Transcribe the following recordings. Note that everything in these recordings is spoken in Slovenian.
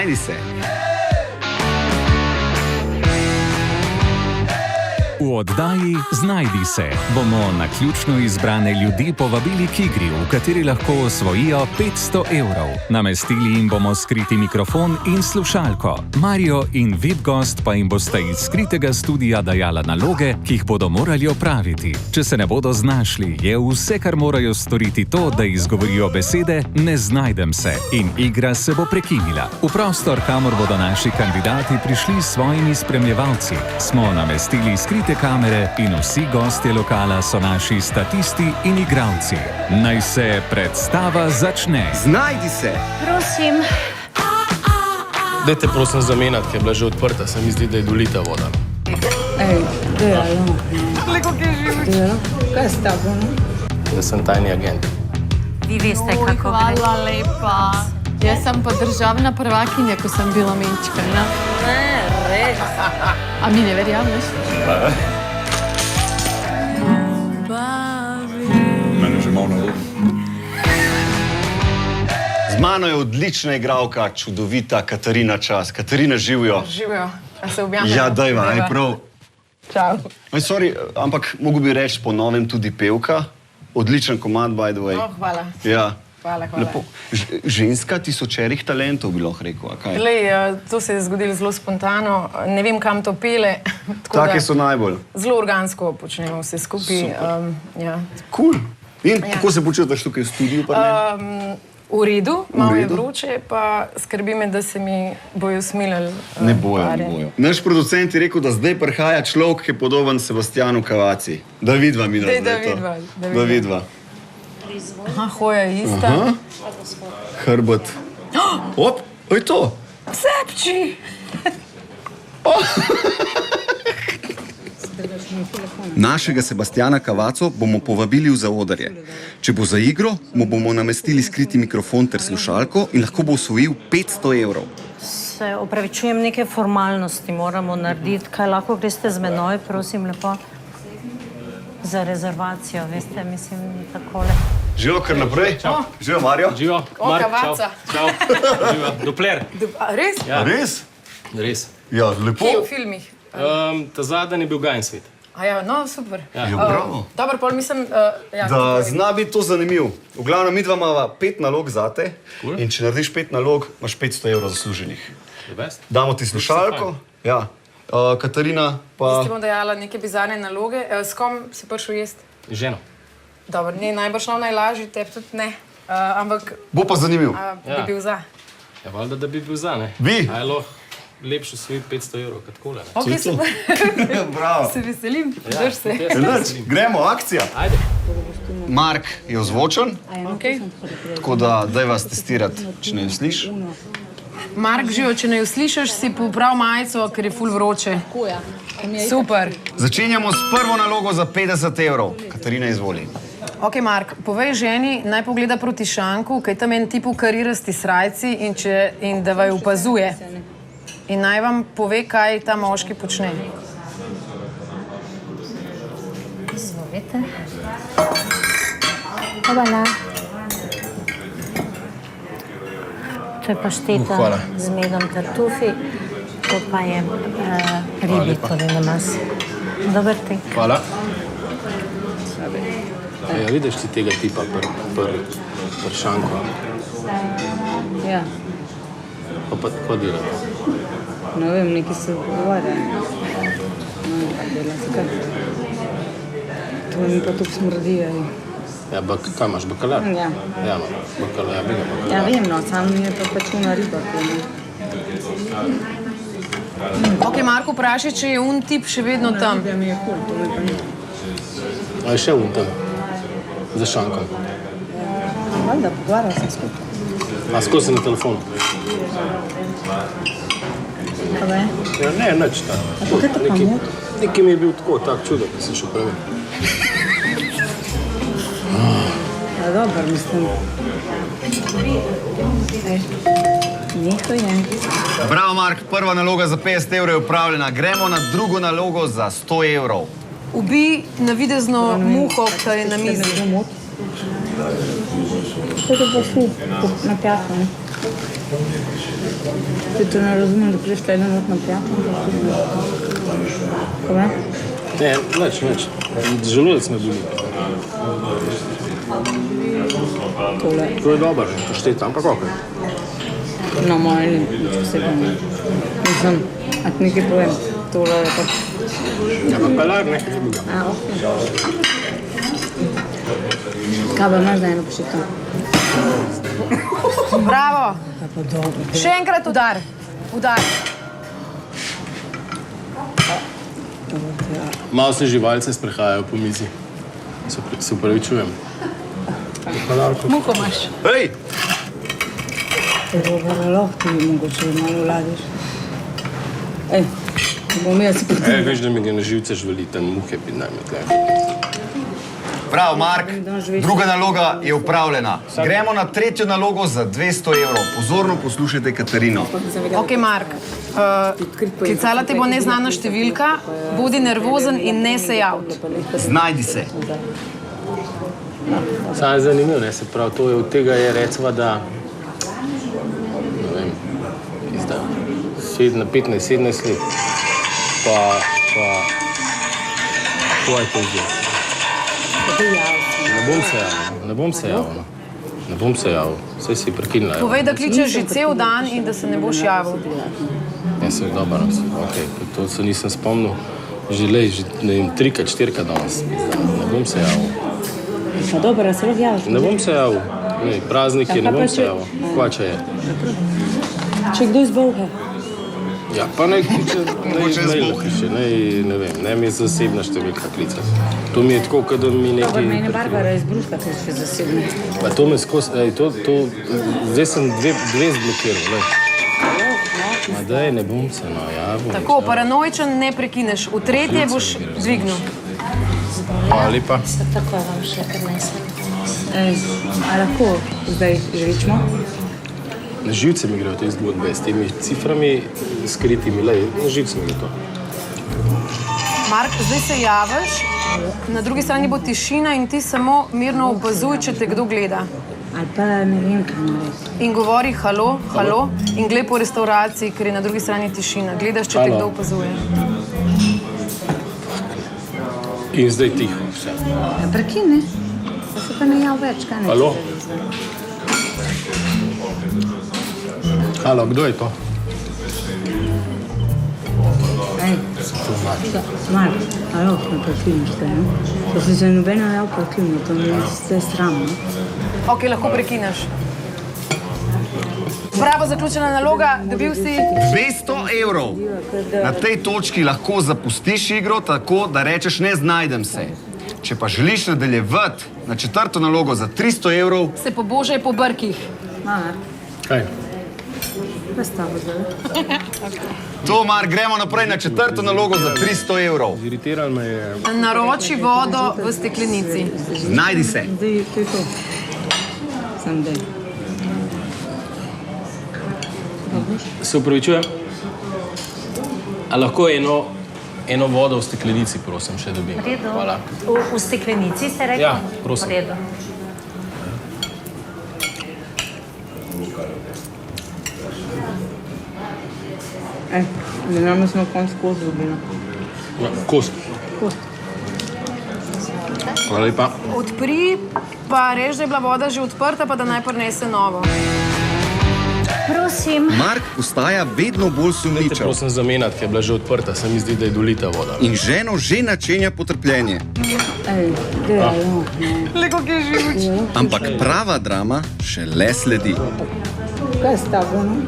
Znajdi se. V oddaji Znajdi se bomo naključno izbrane ljudi povabili k igri, v kateri lahko osvojijo 500 evrov. Namestili jim bomo skriti mikrofon in slušalko. Mario in VIP gost pa jim bosta iz skritega studia dajala naloge, ki jih bodo morali opraviti. Če se ne bodo znašli, je vse, kar morajo storiti, to, da izgovorijo besede "ne znajdem se" in igra se bo prekinila. V prostor, kamor bodo naši kandidati prišli s svojimi spremljevalci, smo namestili skrite kamere in vsi gostje lokala so naši statisti in igralci. Naj se predstava začne. Znajdi se. Prosim. Dajte prosim zamenjati, ker je bila že odprta. Se mi zdi, da je dolita voda. Ej, delo. Koliko je živiš? Delo. Kaj s tabo, no? Jaz sem tajni agent. Vi veste, kako gre. Hvala lepa. Jaz sem pa državna prvakinja, ko sem bila menčkana. Ne, res. A mi ne verjameš? Mene že malo nalogo. Z mano je odlična igralka, čudovita Katarina Čas. Katarina, živijo. Živijo. A se objavljamo? Ja, dajva, aj prav. Čau. Sorry, ampak mogu bi reči po novem tudi pevka. Odličen komad, by the way. Hvala. Ja. Hvala. Lepo. Ženska tisočerih talentov, bi lahko rekel, a kaj? Glej, to se je zgodilo zelo spontano. Ne vem, kam to pele. Take so najbolj. Zelo organsko počnemo vse skupaj. Ja. Cool. In kako se počutiš tukaj v studiu? V redu, malo je vroče, pa skrbi me, da se mi bojo smilili. Ne bojo. Naš producent je rekel, da zdaj prihaja človek, ki je podoben Sebastianu Cavaci. Da vidva mi zdaj to. Da vidva. Aha, hoja je ista. Hrbet. Op, oj to. Sepči! Našega Sebastiana Cavaco bomo povabili v zaodrje. Če bo za igro, mu bomo namestili skriti mikrofon ter slušalko in lahko bo osvojil 500 evrov. Se opravičujem, neke formalnosti moramo narediti. Kaj lahko greste z menoj, prosim, lepo? Za rezervacijo, veste, mislim, takole. Živo kar naprej. Živo, Mario. Živo, Mark, Cavaca. čau. Živo, Dopler. Res? Ja. Res? Res. Ja, lepo. Kje v filmih? Ta zadnji je bil Gajen svet. A ja, no, super. Ja, bravo. Dobro, pol mislim, Da zna biti to zanimiv. V glavnem, midva imava 5 nalog zate in če narediš 5 nalog, imaš 500 evrov zasluženih. Damo ti slušalko. Ja. Katarina pa... Ti bom dajala neke bizarne naloge. S kom si prišel jest? Ženo. Dobro, ne, najbrž najlažji, tebi tudi ne. Ampak... Bo pa zanimiv. Bi bil za. Ja, valjda, da bi bil za, ne? Vi? A je lahko lepše osvojiti 500 evrov, kot takole, ne? Ok, super. Bravo. Se veselim, drž se. Gremo, akcija. Ajde. Mark je ozvočen, Ok. tako da daj vas testirati, če ne sliš. Mark, živo, če ne jo slišiš, si poprav majico, ker je ful vroče. Super. Začenjamo s prvo nalogo za 50 evrov. Katarina, izvoli. Ok, Mark, povej ženi, naj pogleda proti šanku, kaj tam en tip v karirasti srajci in da vaju opazuje. In naj vam pove, kaj ta moški počne. Izvolite. Hvala. To je pašteta z medom tartufi, to pa je ribi, torej namaz. Dober tek. Hvala. Ja, vidiš ti tega tipa pri šanku? Ja. Pa tako dela? Ne vem, neki se pogovarja. No, kaj dela, zakaj? To mi pa tukaj smrdi, Ja, kaj imaš, bakalar? Ja. Ja, bakalar, ja, bi ga bakalar. Ja, vem, no, sam mi je pa pač una riba. Ok, Marko, vprašaj, če je un tip še vedno tam. Ja, mi je kul, to me pa ni. A je še un tam? Za šankom? Valjda, pogovarjal sem skupaj. A skozi na telefonu? Kaj je? Ja, ne, nič tam. A to kaj te pa mot? Nekaj mi je bil tako, tak čudo, da si šel pravi. Ja, dobro, mislim. Nehaj je. Bravo, Mark, prva naloga za 50 evrov je upravljena. Gremo na drugo nalogo za 100 evrov. Ubij navidezno muho, ki je na mizi. Kaj to pa šli na pjato, ne? Ti to ne razumem, da priješ kaj eno na prijatelj? Kaj? Ne, nič. Želodec me boli. Tole. To je dobro, to šteti, ampak ok. No, moje ni posebno. Mislim, a ti nekaj povem. Tole je pač... Ja, pa pelar nekaj ne bi ga. A, ok. Kaj pa imaš za eno pošito? Bravo! Kaj pa dobro. Še enkrat udar. Udar. Malo se živalce sprehajajo po mizi. Se upravičujem. Muko imaš. Hej! Lahko ti mogoče malo vladiš. Ej, bom jaz si potem. Veš, da mi ga na živce žveli, ten muhe bi najme tle. Prav, Mark, druga naloga je upravljena. Gremo na tretjo nalogo za 200 evrov. Pozorno poslušajte Katarino. Ok, Mark. Klicala te bo neznana številka, bodi nervozen in ne se javt. Znajdi se. Sam je zanimiv, ne, se pravi, to je od tega je recimo, da ne vem, izda 15-17 let, pa to je to zdaj. Ne bom se javil, vse si prekinila. Povej, da kličeš že cel dan in da se ne boš javil. Ja, se je dobro, ok, to se nisem spomnil. Že lej, ne vem, 3-4 danes, ne bom se javil. Pa dobro, se lahko javiš. Ne bom se javil, ne, praznik je, ne bom se javil. Kvača je. Če kdo izbolha. Ja, pa naj kliče, ne vem, ne mi je zasebna številka klicati. To mi je tako, kot da mi Dobro, mene nekaj... Barbara iz Bruška, to je še zasebno. Pa to me skozi, zdaj sem dve zblokiral, lej. Ma daj, ne bom se najavil. Tako, paranoičen ne prekineš. V tretje boš dvignil. Hvala lepa. Se tako vam še prinesem. A lahko zdaj žvičmo? Na živce mi grejo te zgodbe, s temi ciframi skritimi, lej, na živce mi gre to. Mark, zdaj se javiš, na drugi strani bo tišina in ti samo mirno opazuj, če te kdo gleda. Ali pa ne vem, kaj narediti. In govori halo, halo in gled po restauraciji, ker je na drugi strani tišina. Gledaš, če te Halo. kdo opazuje. In zdaj tiho, vse. Ja, prekini. Da se pa ne jav več, kaj ne? Halo? Halo, kdo je to? Ej, Mark, alo, ne prekiniš te, ne? To si se nobeno jav prekini, to mi je vse sram, ne? Ok, lahko prekineš. Bravo, zaključena naloga, dobil si... 200 evrov. Na tej točki lahko zapustiš igro tako, da rečeš ne znajdem se. Če pa želiš nadaljevati na četrto nalogo za 300 evrov, Se pobožaj po brkih. Mark, Kaj? kaj stavo zdaj? to, Mark, gremo naprej na četrto nalogo za 300 evrov. Iritiral me je... Naroči vodo v steklenici. Znajdi se. Zdaj, to je to. Sam dej. Se upravičujem? A lahko eno vodo v steklenici, prosim, še dobim? V redu. Hvala. V steklenici ste rekli? Ja, prosim. V redu. Ej, da nam smo konc kost dobili. Ja, kost. Kost. Hvala lepa. Odpri, pa reč, da je bila voda že odprta, pa da naj prinese novo. Prosim. Mark postaja vedno bolj Te sumničav prosim zamenjati, ker je bila že odprta, se mi zdi, da je dolita voda. in ženo že načenja potrpljenje. Ej, delalo, ne. Leko, ki je živuč. Ampak prava drama šele sledi. Kaj je s tabo, no?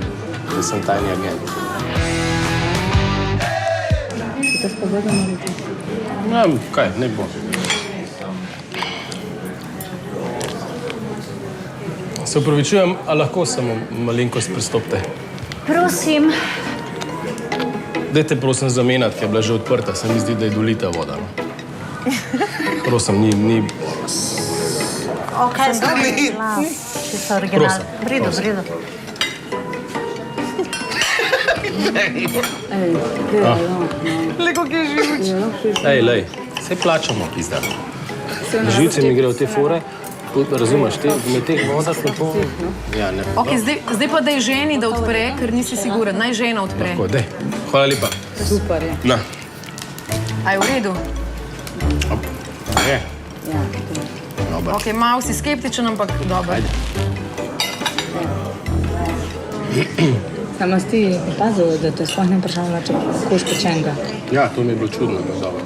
Jaz sem tajni agent. Si to spovedal narediti? Ja, kaj, ne bo. Se upravičujem, a lahko samo malenkost pristopite? Prosim. Dajte prosim zamenjati, ker je bila že odprta, se mi zdi, da je dolita voda. No. Prosim, ni... Ok, sem bila. Čisto original. Prosim, V redu, v redu. Ej, delalo, ne. Leko, ki je živuč. Lej, se plačamo, pizda. Na živce mi grejo te fore, Razumeš, med teh vodah lepo... Ja, ne. Okay, zdaj pa daj ženi, da odpre, ker nisi siguren. Naj žena odpre. Tako, daj. Hvala lepa. Super je. Na. A je v redu? Je. Ja, Ok, malo si skeptičen, ampak dobro. Samo si ti opazil, da te sploh ne vprašala, če koš pečenega. Ja, to mi je bilo čudno, ampak dobro.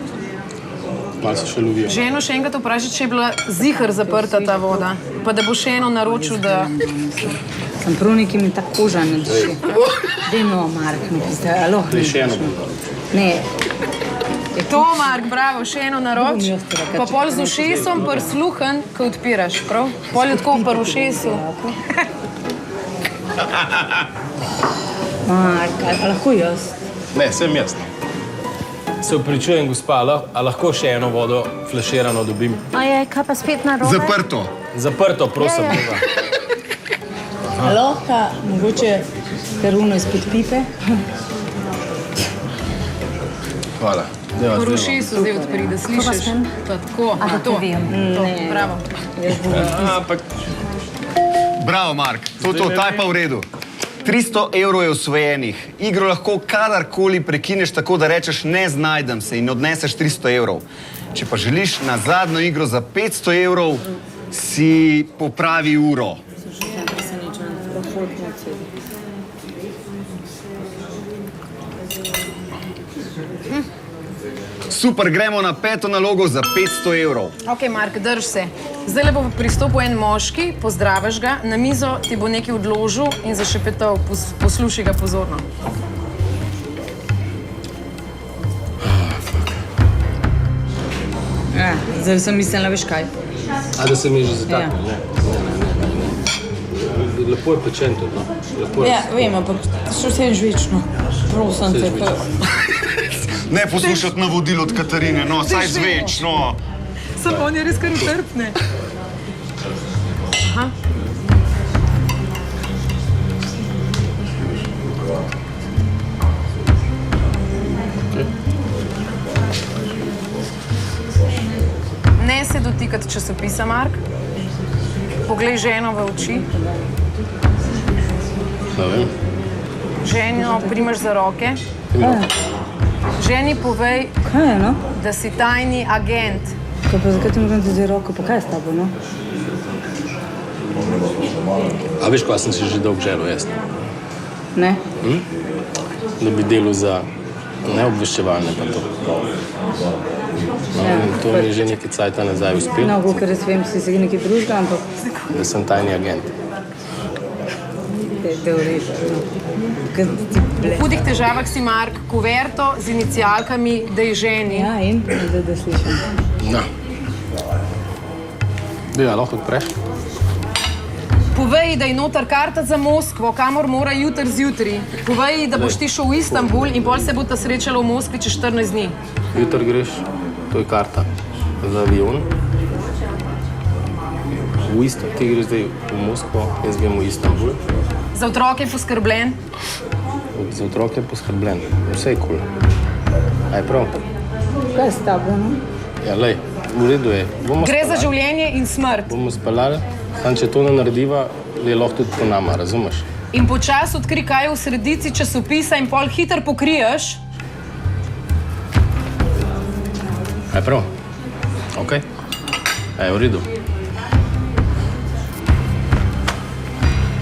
Malo se še lovijo. Ženo še enkrat vprašati, če je bila zihar zaprta ta voda. Pa da bo še eno naročil, da... Sem prav neki mi tako koža ne duši. Dajmo, Mark, nekaj, alo. Še eno. Ne, To, Mark, bravo, še eno naroč. Pa pol z ušesom prsluhen, ko odpiraš, prav? Pol je tako par ušesu. Mark, a lahko jaz? Ne, sem jaz. Se upravičujem, gospa, a lahko še eno vodo flaširano dobim? A je, kaj pa spet narobe? Zaprto. Zaprto, prosim. Alo, mogoče peruno izpod pipe? Hvala. Par ušesu zdaj odpri, da slišiš. Tako, A da te vijem? to, bravo. Ampak... Bravo, Mark. Ta je pa v redu. 300 evrov je osvojenih. Igro lahko kadarkoli prekineš tako, da rečeš ne znajdem se in odneseš 300 evrov. Če pa želiš na zadnjo igro za 500 evrov, si popravi uro. Super, gremo na 5. nalogo za 500 evrov. Ok, Mark, drž se. Zdaj bo pristopil en moški, pozdraviš ga, na mizo ti bo nekaj odložil in zašepetal. Poslušaj ga pozorno. Ja, zdaj sem mislila, veš kaj. A da se mi že zataknil, ne? Lepo je pečen tudi, no? Lepo je... Ja, vem, ampak še vse žvečno. Prosim te, pa... Ne poslušati navodil od Katarine, no, saj zveč, no. Samo on je res kar utrpne. Aha. Ne se dotikati časopisa, Mark. Poglej ženo v oči. Ne vem. Ženo primaš za roke. Ženi povej, Kaj je, no? da si tajni agent. Kaj pa zakaj ti moram ti zdaj roko, pa kaj je s tabo, no? A veš, kaj sem si že dolgo želel, jaz? Ne? Da bi delal za neobveščevalne pa to. To mi je že nekaj cajta nazaj uspel. No, ker jaz vem, si nekaj drugega, ampak... Da sem tajni agent. Te v redu. V hudih težavah si, Mark, kuverto z inicialkami daj ženi. Ja, in? Da slišim. No. Ja, lahko odpreš? Povej, da je notar karta za Moskvo, kamor mora jutri zjutraj. Povej, da boš ti šel v Istanbul in pol se bo ta srečala v Moskvi čez 14 dni. Jutri greš, to je karta za avion. Ti greš zdaj v Moskvo, jaz grem v Istanbul. Za otroke je poskrbljen. Za otroke je poskrbljen. Vse je kul. A je prav? Kaj je s tabo, no? Ja, lej, v redu je. Gre za življenje in smrt. Bomo speljali, samo če to ne narediva, je lahko tudi po nama, razumeš? In počas odkri, kaj je v sredici časopisa in pol hiter pokriješ. A je prav? Ok. A je v redu?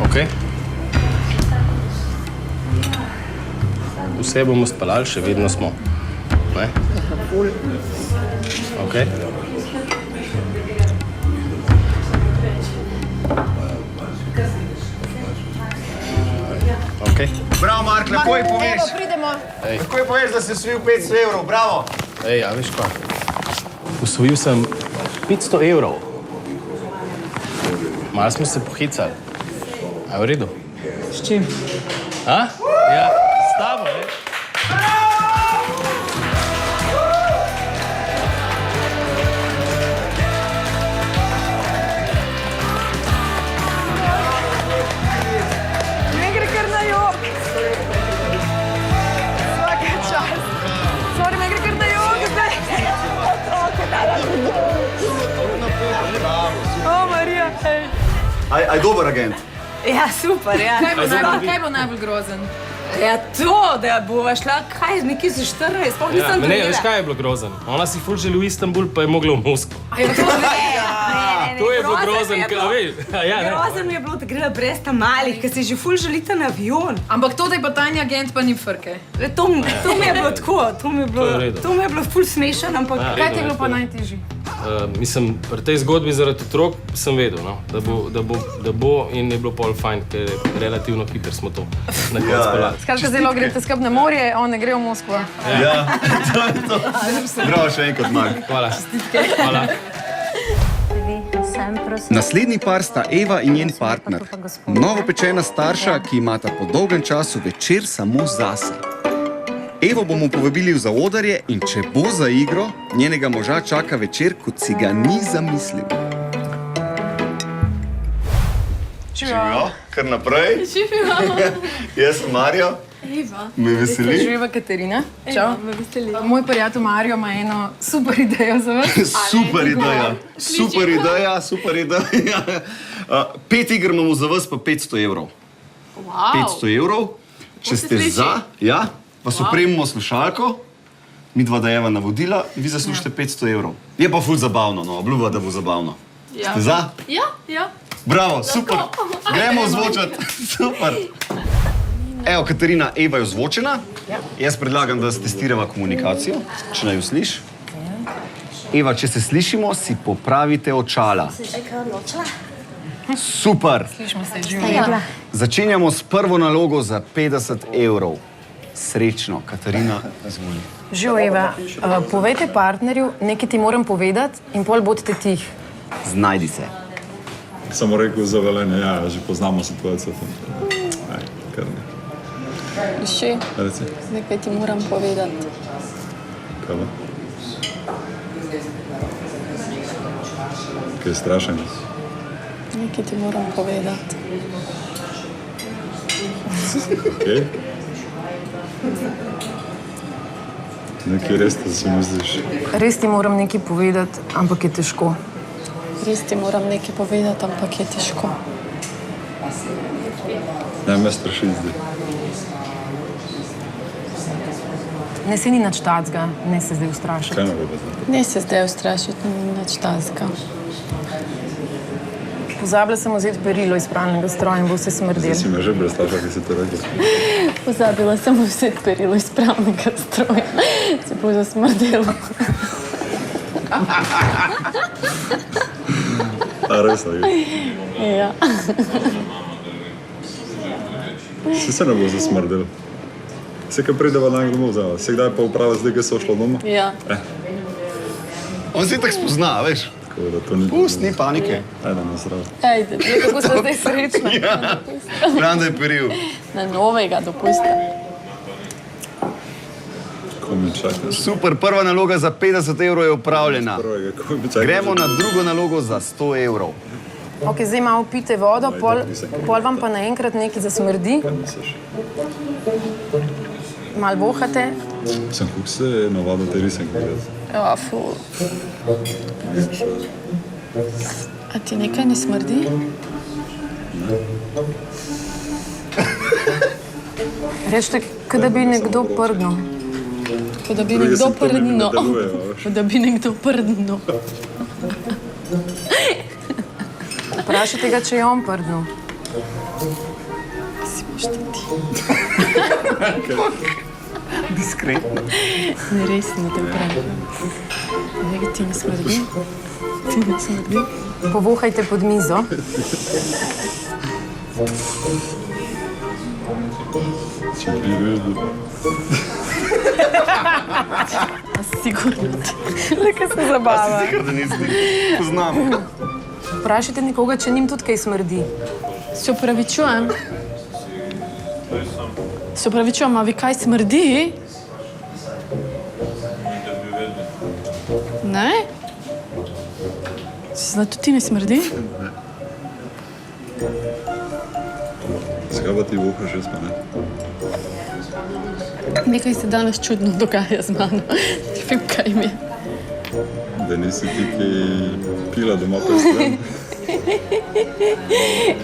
Ok. Vse bomo speljali, še vedno smo. Ne? Ok. Ok. Bravo, Mark, lepo je poveš. Evo, pridemo. Lepo je poveš, da si osvojil 500 evrov, bravo. Ej, a veš kaj? Osvojil sem 500 evrov. Malo smo se pohicali. A je v redu? S čim? A? Ja, s tabo, ne? Ne gre kar na jok. Svaka čast. Sorry, ne gre kar na jok, zdaj. O, Marija. Aj dober agent. Ja, super, ja. Kaj bo najbolj grozen? Ja, to, da bova šla, kaj, nekje za 14, sploh nisem Ne, veš kaj je bilo grozen? Ona si ful želi v Istanbul, pa je mogla v Moskvo. To je bilo grozen, kaj veš? Grozen mi je bilo, da gre brez tamalih, ker si že ful želite na avion. Ampak to, da je pa tajni agent, pa ni frke. To mi je bilo tako, to mi je bilo ful smešen, ampak... Kaj ti je bilo pa najtežje? Mislim, pri tej zgodbi zaradi otrok sem vedel, no, da bo in je bilo pol fajn, ker je relativno hiter smo to na koncu pelali. Skratka, zelo greste skup na morje, on ne gre v Moskvo. Ja, to je to. Bravo še enkrat, Mark. Hvala. Hvala. Naslednji par sta Eva in njen partner. Novopečena starša, ki imata po dolgem času večer samo zase. Evo bomo povabili v zaodrje in če bo za igro, njenega moža čaka večer, kot si ga ni zamislil. Živijo, kar naprej. Živijo. Jaz sem Mario. Eva. Me veseli. Živiva Katarina. Čau. Me veseli. Moj prijatelj Mario ima eno super idejo za vas. Super ideja. Super ideja, super ideja. 5 igr imamo za vas pa 500 evrov. 500 evrov. Če ste za, ja, vas opremimo slušalko, mi dva dajeva navodila in vi zaslužite 500 evrov. Je pa ful zabavno, no, obljuba, da bo zabavno. Ste za? Ja. Bravo, super. Gremo ozvočati. Super. Evo, Katarina, Eva je ozvočena. Jaz predlagam, da testirava komunikacijo, če naj jo sliš. Eva, če se slišimo, si popravite očala. Super. Slišimo se, Živijo. Začenjamo s prvo nalogo za 50 evrov. Srečno, Katarina, izvoli. Živ, Eva, povejte partnerju, nekaj ti moram povedati in pol bodite tih. Znajdi se. Samo rekel za Velenje, ja, že poznamo situacijo tam. Aj, kar ne. Še, Reci, nekaj ti moram povedati. kaj bo? Kaj je strašen? Nekaj ti moram povedati. Kaj? Nekaj res, da se mi zdiš. Res ti moram nekaj povedati, ampak je težko. Res ti moram nekaj povedati, ampak je težko. Ne, me straši zdi. Ne se ni nič tacga, ne se zdaj ustrašiti. Kaj narobe zdaj? Ne se zdaj ustrašiti, ni nič tazga. Pozabila sem vzeti perilo iz pralnega stroja in bo vse Zdaj smrdelo. si me že predstavlja, kaj si to rekel. Pozabila sem vzeti perilo iz pravnega stroja. Se bo zasmrdelo. A res, ali? Ja. Si se ne bo zasmrdel. Se kaj prideva na domov za vas? Se kdaj pa uprava zdaj, kaj so šlo doma? Ja. On si tako spozna, veš? Tako da to ni... Pust, ni panike. Ajde, na zdrav. Ajde, kako ste zdaj srečna. Pravim, da je peril. Na novega dopusta. Ko mi čakaš? Super, prva naloga za 50 evrov je upravljena. Prvega, ko mi čakaš? Gremo na drugo nalogo za 100 evrov. Ok, zdaj malo pite vodo, pol vam pa naenkrat nekaj zasmrdi, Misliš? malo bohate. Sem kako se navadil te risenke gledati. Ja, ful. A ti nekaj ne smrdi? Rečete, kot da bi nekdo prdnil. Kot da bi Drugi nekdo simptomi mi ne prdno. delujejo, veš. Kot da bi nekdo prdno. Vprašajte ga, če je on prdnil. Si boš to ti. Diskretno. Ne, res ne te vprašam. Nekaj ti ne smrdi? Ti ne smrdi? Povohajte pod mizo. Če bi vedel. A sigurno ti. Nekaj se zabava. Ker da nisi poznam. Vprašajte nekoga, če njim tudi kaj smrdi. Se opravičujem. Se opravičujem, a vi kaj smrdi? Ne? Zna, tudi ti ne smrdi? Zakaj pa ti vohaš res, pa ne? Nekaj se danes čudno dogaja z mano. Ne vem, kaj mi je. Da nisi ti kaj pila doma pri stran.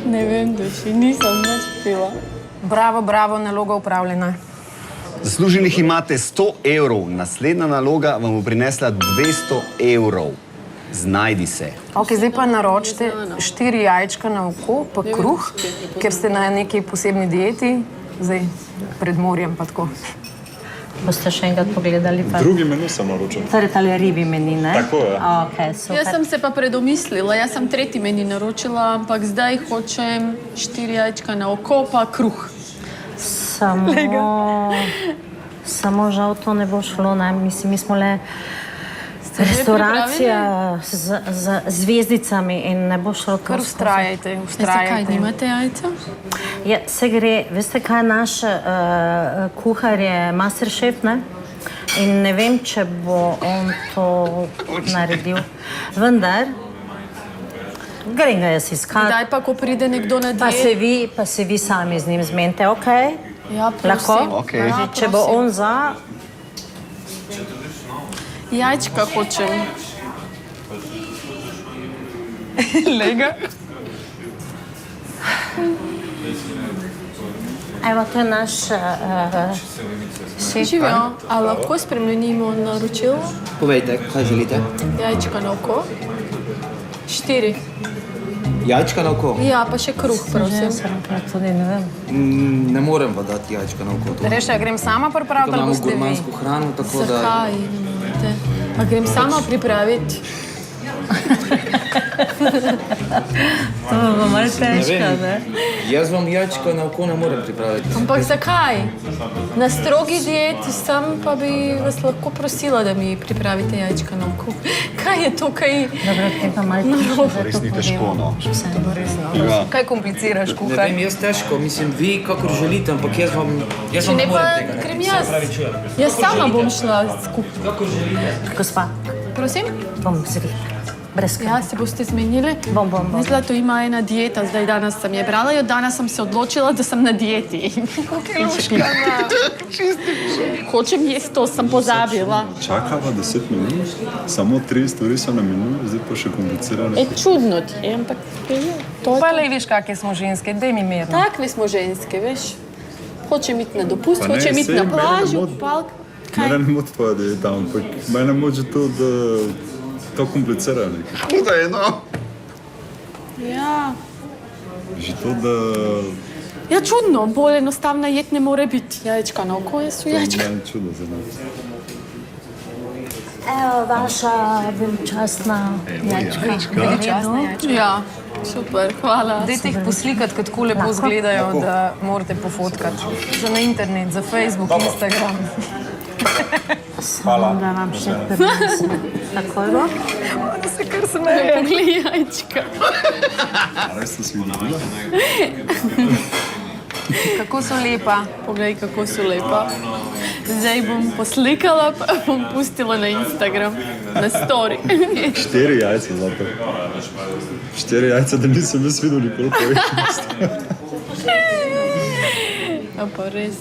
Ne vem, duši, nisem nič pila. Bravo, bravo, naloga upravljena. Zasluženih imate 100 evrov, naslednja naloga vam bo prinesla 200 evrov. Znajdi se. Ok, zdaj pa naročite 4 jajčka na oko, pa kruh, ker ste na neki posebni dieti, zdaj pred morjem pa tako. Boste še enkrat pogledali? Pa... Drugi menu sem naročil. Torej, tale ribi meni, ne? Tako je. Okay, super. Jaz sem se pa predomislila, jaz sem tretji meni naročila, ampak zdaj hočem 4 jajčka na oko, pa kruh. Samo žal to ne bo šlo, ne? Mislim, mi smo le restauracija z zvezdicami in ne bo šlo to. Kar ustrajajte, Veste kaj, nimate jajca? Ja, se gre, veste kaj, naš kuhar je masterchef, ne? In ne vem, če bo on to naredil. Vendar, grem ga jaz iskat. Kdaj pa, ko pride nekdo na diet? Pa se vi sami z njim zmenite, okej? Ja, prosim. Lahko? Okej. Ja, Če bo on za... Jajčka hočem. Lega. Evo, to je naš šef. Živijo, a lahko spremenimo naročilo? Povejte, kaj želite? Jajčka na oko. 4. Jajčka na oko? Ja, pa še kruh, prosim. Tudi ne vem. Ne morem pa dati jajčka na oko. Reša, grem sama pripraviti, ali Imamo boste vi? gurmansko hrano, tako da... Zakaj ne morete? Pa grem sama pripraviti. To bo malo težko, ne? Jaz vam jajčka na oko ne morem pripraviti. Ampak zakaj? Na strogi dieti sem, pa bi vas lahko prosila, da mi pripravite jajčka na oko. Kaj je to, kaj... Dobro, te pa malo težko. Res ni težko, no. Ja. Kaj kompliciraš, Ne kuhar? vem, jaz težko, mislim, vi kakor želite, ampak jaz vam Če ne ne pa morem tega. grem jaz. Jaz sama bom šla skupaj. Gospa, Prosim? bom zri. Brez skrbi. Ja, se boste zmenili? Bom. Ne, zlato ima ena dieta, zdaj danes sem je brala in od danes sem se odločila, da sem na dieti. Hočem jesti to, sem pozabila. Čakava 10 minut, samo 3 stvari so na menu, zdaj pa še komplicirane. Čudno ti je, ampak to Pa le, viš, kakve smo ženske, daj mi mirno. Takve smo ženske, veš. Hočem iti na dopust, Pa ne, hočem iti sej, na mene plažo. moti. Palk. Mene ne moti pa, da je tam, ampak mene moče to, da to komplicira nekaj. Huda je, no. Ja. Že to, da... Ja, čudno, bolj enostavna jed ne more biti. Jajčka na oko, jaz so jajčka. To je čudo za nas. Evo, vaša veličastna jajčka. Veličastna jajčka. Ja, super, hvala. Dajte jih poslikati, kot tako lepo izgledajo, da morate pofotkati. Za na internet, za Facebook, Instagram. Samo da vam še prinesem. Takoj bo? Da se kar se Ne pogledaj jajčka. Res to si videla? Kako so lepa. Poglej, kako so lepa. Zdaj bom poslikala, pa bom pustila na Instagram, na story. 4 jajca za to. 4 jajca, da nisem jaz videl nikoli povečnosti. A pa res.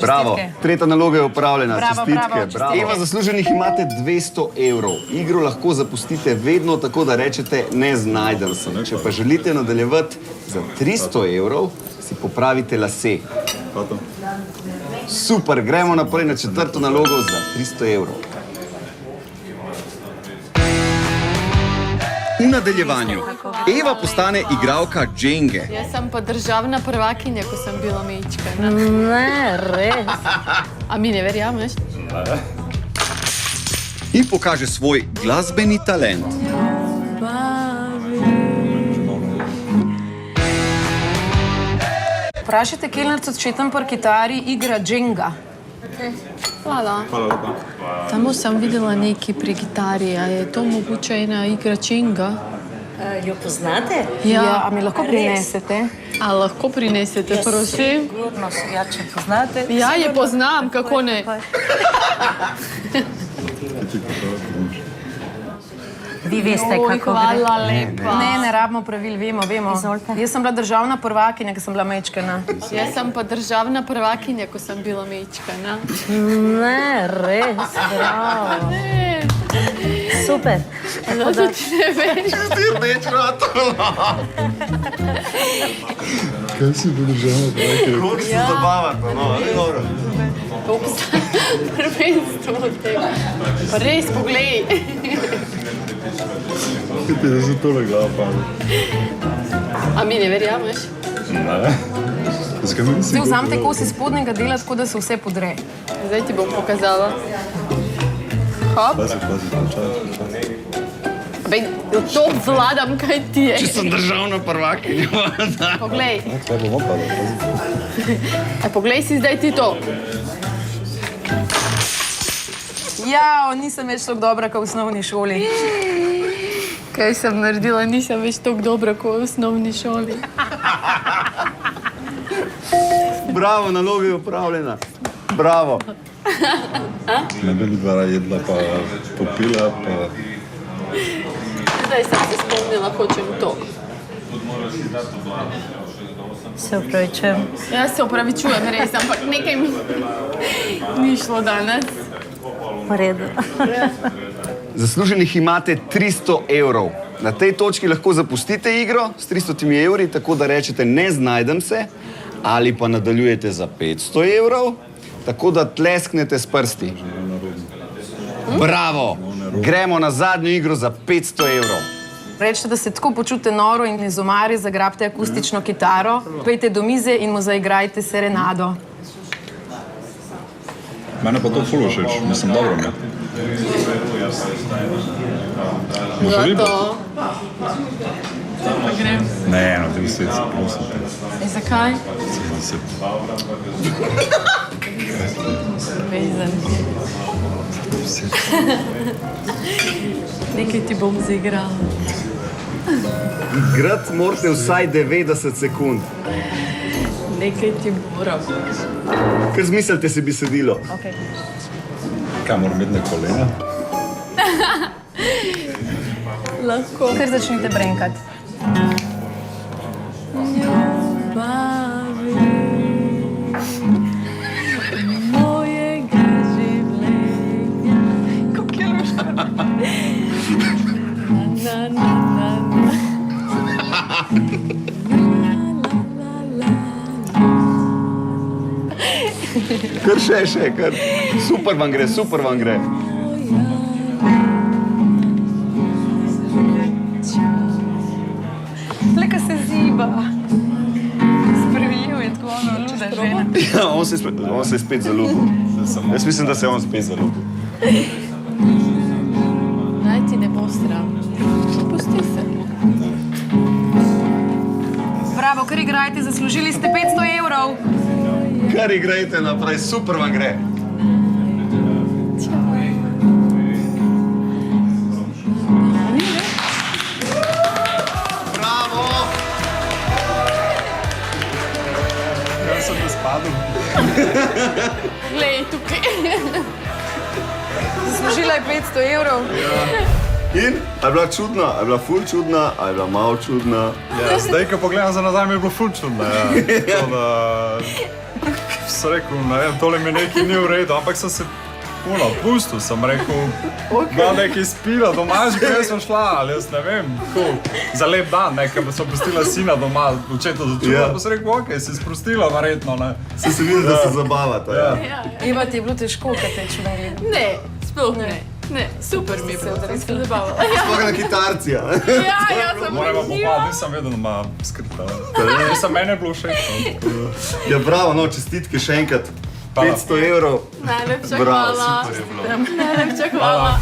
Bravo, tretja naloga je upravljena, Bravo, čestitke. bravo, čestitke. Eva, zasluženih imate 200 evrov. Igro lahko zapustite vedno tako, da rečete ne znajdem se. Če pa želite nadaljevati za 300 evrov, si popravite lase. Pa to. Super, gremo naprej na četrto nalogo za 300 evrov. V nadaljevanju Eva postane igralka dženge. Jaz sem pa državna prvakinja, ko sem bila mečka. Ne, res. A mi ne verjameš? In pokaže svoj glasbeni talent. Vprašajte kelnerco, če tam pri kitari igra dženga. Hvala. Hvala lepa. Tamo sem videla neki pri gitari, a je to mogoče ena igra činga? Jo poznate? Ja, a mi lahko prinesete? A lahko prinesete, prosim? Sigurno, ja, če poznate. Ja, je poznam, kako ne. Vi veste, Oj, kako hvala gre. lepa. Ne rabimo pravil, vemo. Izvolite. Jaz sem bila državna prvakinja, ko sem bila mečkana. Jaz sem pa državna prvakinja, ko sem bila mečka. Ne, res, bravo. Ne. Super. Tako da, Ti rdeč rato. Kaj si podržala? Koliko se zabavate, no, ali dobro. Prvenstvo od tega. Pa res, poglej. Kaj ti je za tole glava pada? A mi ne verjameš? Ne. Zakaj mi nisi Zdaj vzamete kos iz spodnjega dela, tako da se vse podre. Zdaj ti bom pokazala. Hop. Pazi, počasi. Bej, to vladam, kaj ti je. Če sem državna prvakinja. Poglej. Kaj bomo padali, pazi. Poglej si zdaj ti to. Ja, nisem več tako dobra, kot v osnovni šoli. Kaj sem naredila, nisem več tako dobra, kot v osnovni šoli. Bravo, naloga je upravljena. Bravo. Ne bi dva jedla, pa popila, pa... Zdaj sem se spomnila, hočem to. se upravičujem. Jaz se opravičujem, res, ampak nekaj mi ni šlo danes. V redu. Zasluženih imate 300 evrov. Na tej točki lahko zapustite igro s 300 evri, tako da rečete ne znajdem se, ali pa nadaljujete za 500 evrov, tako da tlesknete s prsti. Bravo! Gremo na zadnjo igro za 500 evrov. Rečete, da se tako počutite noro in iz omare zagrabite akustično kitaro, pejte do mize in mu zaigrajte serenado. Mene pa to ful všeč, mislim, dobro mi. Boš ribo? Pa grem. Ne, no, 10, prosim te. Zakaj? 10. Vezan. Nekaj ti bom zaigrala. Igrati morate vsaj 90 sekund. Nekaj ti moram. Kar zmislite si besedilo. Okay. Kaj, moram imeti na kolena? Lahko. Kar začnite brenkati. Ljubavi mojega življenja. Kako je luška? Na, na, na, na. Kar še, kar. Super vam gre, super vam gre. Leka se ziba. Spremljiv je tako ono luda žena. Ja, on se je spet zaljubil. Jaz mislim, da se je on spet zaljubil. Naj ti ne bo sram. Pusti se. Bravo, kar igrajte, zaslužili ste 500 evrov. Kar igrajte naprej, super vam gre. Bravo! Jaz sem te spadil. Glej, tukaj. Zaslužila je 500 evrov. In? A je bila čudna? A je bila ful čudna? A je bila malo čudna? Ja, zdaj, ko pogledam za nazaj, mi je bilo ful čudno, ja. To, da... Sem rekel, ne vem, tole mi nekaj ni v redu, ampak sem se puno pustil, sem rekel, da nekaj spila doma, že kaj sem šla, ali jaz ne vem, za lep dan, nekaj, sem pustila sina doma, očetu začuva, pa sem rekel, okej, si sprostila, verjetno, ne. Si se videl, da se zabavata, ja. Iva, ti je bilo težko, kaj te čudali. Ne, sploh ne. Ne, super mi je bilo, da res zabavala. Sploh na kitarcija. Ja, jaz sem Moramo uživala. popad, nisem vedel, da ima skrita. Mislim, mene je bilo všeč. Ja, bravo, no, čestitke še enkrat. 500 evrov. Najlepša Bravo, hvala. super je bilo. Najlepša hvala.